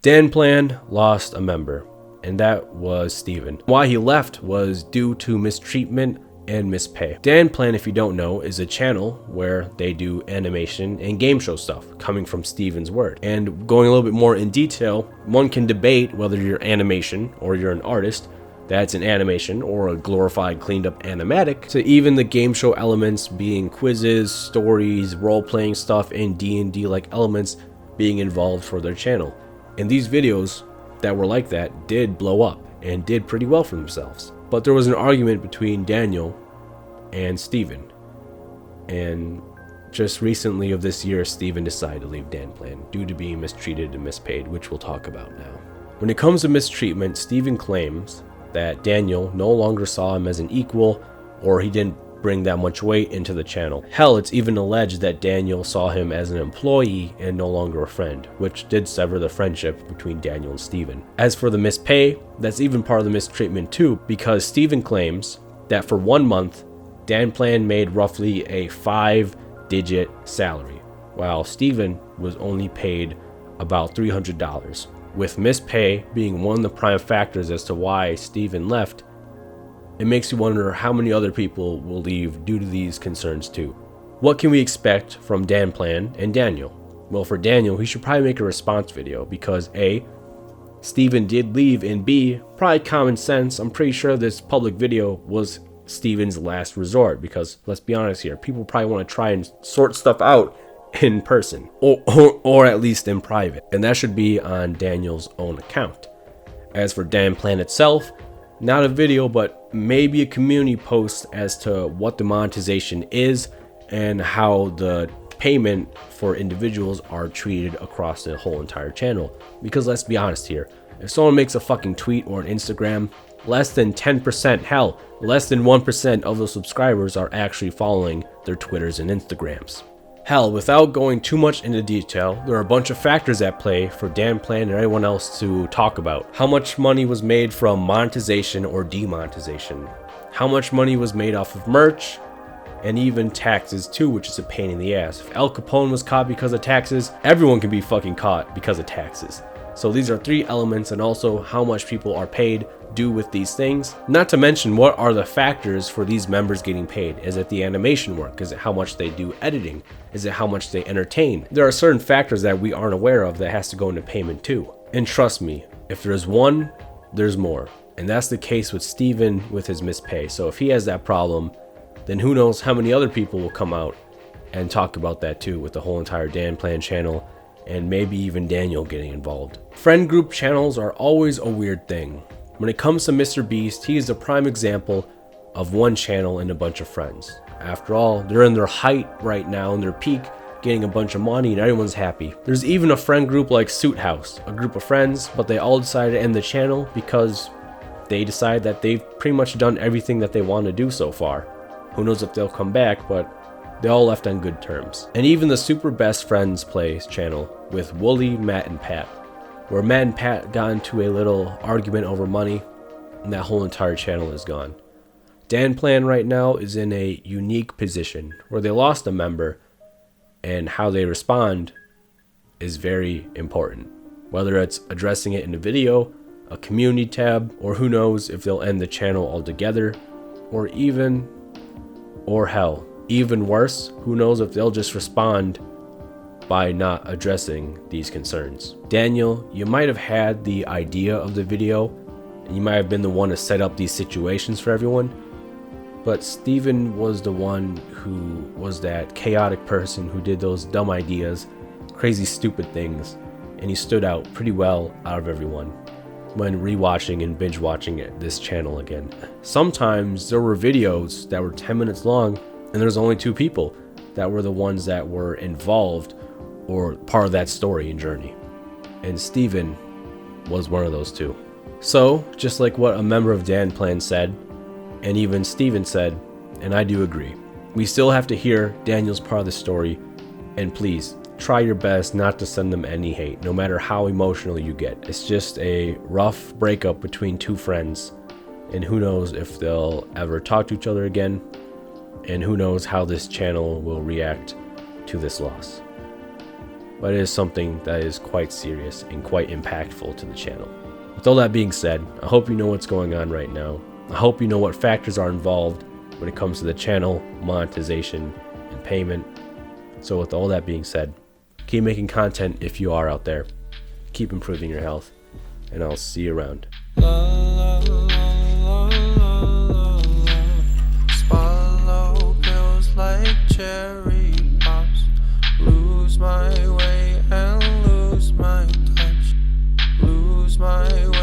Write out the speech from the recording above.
DanPlan lost a member, and that was Stephon. Why he left was due to mistreatment and mispay. DanPlan, if you don't know, is a channel where they do animation and game show stuff, coming from Stephon's word. And going a little bit more in detail, one can debate whether you're animation or you're an artist that's an animation or a glorified cleaned up animatic, to even the game show elements being quizzes, stories, role-playing stuff, and D&D like elements being involved for their channel. And these videos that were like that did blow up and did pretty well for themselves. But there was an argument between Daniel and Stephon, and just recently of this year, Stephon decided to leave DanPlan due to being mistreated and mispaid, which we'll talk about now. When it comes to mistreatment, Stephon claims that Daniel no longer saw him as an equal, or he didn't bring that much weight into the channel. Hell, it's even alleged that Daniel saw him as an employee and no longer a friend, which did sever the friendship between Daniel and Stephon. As for the mispay, that's even part of the mistreatment too, because Stephon claims that for 1 month, DanPlan made roughly a 5-digit salary, while Stephon was only paid about $300. With mispay being one of the prime factors as to why Stephon left, it makes you wonder how many other people will leave due to these concerns too. What can we expect from DanPlan and Daniel? Well, for Daniel, he should probably make a response video because A, Stephon did leave, and B, probably common sense, I'm pretty sure this public video was Stephon's last resort, because let's be honest here, people probably want to try and sort stuff out in person or at least in private, and that should be on Daniel's own account. As for DanPlan itself, not a video but maybe a community post as to what the monetization is and how the payment for individuals are treated across the whole entire channel. Because let's be honest here, if someone makes a fucking tweet or an Instagram, less than 10%, hell, less than 1% of those subscribers are actually following their Twitters and Instagrams. Hell, without going too much into detail, there are a bunch of factors at play for DanPlan and everyone else to talk about. How much money was made from monetization or demonetization? How much money was made off of merch? And even taxes too, which is a pain in the ass. If Al Capone was caught because of taxes, everyone can be fucking caught because of taxes. So these are 3 elements, and also how much people are paid due with these things. Not to mention, what are the factors for these members getting paid? Is it the animation work? Is it how much they do editing? Is it how much they entertain? There are certain factors that we aren't aware of that has to go into payment too. And trust me, if there's one, there's more. And that's the case with Stephon with his mispay. So if he has that problem, then who knows how many other people will come out and talk about that too, with the whole entire DanPlan channel, and maybe even Daniel getting involved. Friend group channels are always a weird thing. When it comes to Mr. Beast, he is a prime example of one channel and a bunch of friends. After all, they're in their height right now, in their peak, getting a bunch of money, and everyone's happy. There's even a friend group like Suit House, a group of friends, but they all decided to end the channel because they decide that they've pretty much done everything that they want to do so far. Who knows if they'll come back, but they all left on good terms. And even the Super Best Friends Plays channel with Wooly, Matt, and Pat, where Matt and Pat got into a little argument over money, and that whole entire channel is gone. DanPlan right now is in a unique position where they lost a member, and how they respond is very important. Whether it's addressing it in a video, a community tab, or who knows if they'll end the channel altogether, or hell, even worse, who knows if they'll just respond by not addressing these concerns. Daniel, you might have had the idea of the video, and you might have been the one to set up these situations for everyone, but Stephon was the one who was that chaotic person who did those dumb ideas, crazy stupid things, and he stood out pretty well out of everyone when rewatching and binge watching this channel again. Sometimes there were videos that were 10 minutes long, and there's only 2 people that were the ones that were involved or part of that story and journey. And Stephon was one of those 2. So, just like what a member of DanPlan said, and even Stephon said, and I do agree, we still have to hear Daniel's part of the story, and please, try your best not to send them any hate, no matter how emotional you get. It's just a rough breakup between 2 friends, and who knows if they'll ever talk to each other again, and who knows how this channel will react to this loss. but it is something that is quite serious and quite impactful to the channel. With all that being said, I hope you know what's going on right now. I hope you know what factors are involved when it comes to the channel, monetization, and payment. So with all that being said, keep making content if you are out there. Keep improving your health, and I'll see you around. Swallow pills like cherry pops. Lose my way and lose my touch. Lose my way.